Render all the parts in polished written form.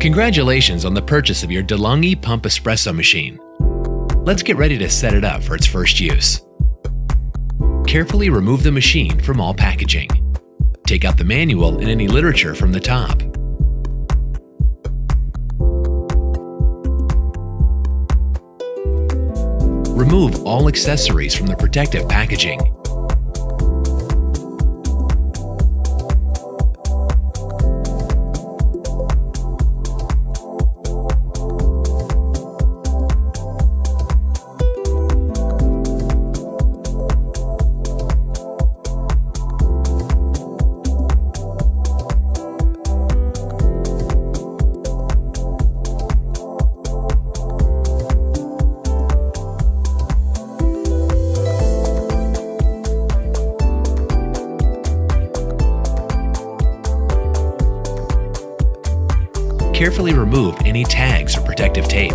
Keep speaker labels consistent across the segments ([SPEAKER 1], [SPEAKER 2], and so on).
[SPEAKER 1] Congratulations on the purchase of your DeLonghi Pump Espresso machine. Let's get ready to set it up for its first use. Carefully remove the machine from all packaging. Take out the manual and any literature from the top. Remove all accessories from the protective packaging. Carefully remove any tags or protective tape.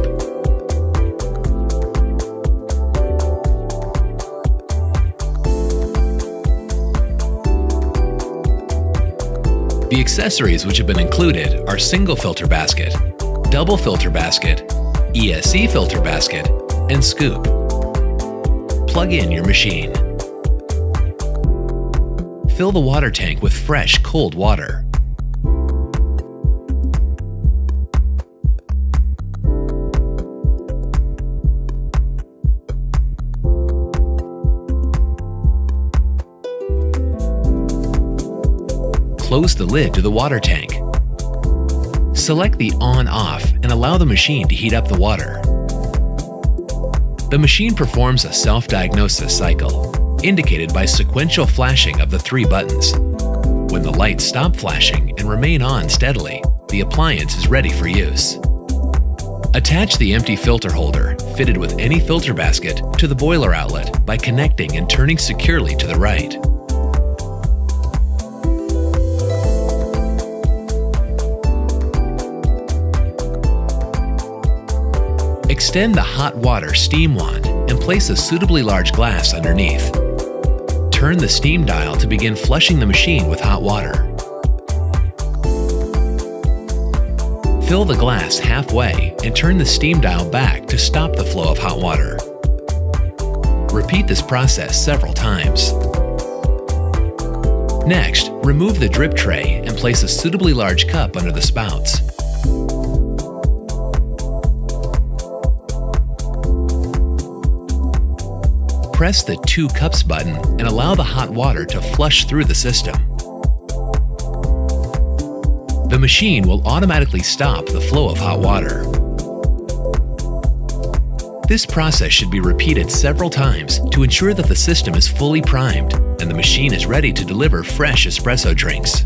[SPEAKER 1] The accessories which have been included are single filter basket, double filter basket, ESC filter basket, and scoop. Plug in your machine. Fill the water tank with fresh, cold water. Close the lid to the water tank. Select the on-off and allow the machine to heat up the water. The machine performs a self-diagnosis cycle, indicated by sequential flashing of the 3 buttons. When the lights stop flashing and remain on steadily, the appliance is ready for use. Attach the empty filter holder, fitted with any filter basket, to the boiler outlet by connecting and turning securely to the right. Extend the hot water steam wand and place a suitably large glass underneath. Turn the steam dial to begin flushing the machine with hot water. Fill the glass halfway and turn the steam dial back to stop the flow of hot water. Repeat this process several times. Next, remove the drip tray and place a suitably large cup under the spouts. Press the 2 cups button and allow the hot water to flush through the system. The machine will automatically stop the flow of hot water. This process should be repeated several times to ensure that the system is fully primed and the machine is ready to deliver fresh espresso drinks.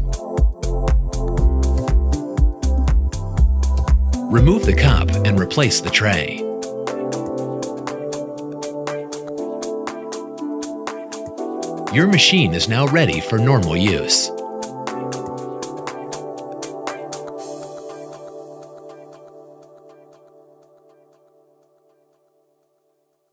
[SPEAKER 1] Remove the cup and replace the tray. Your machine is now ready for normal use.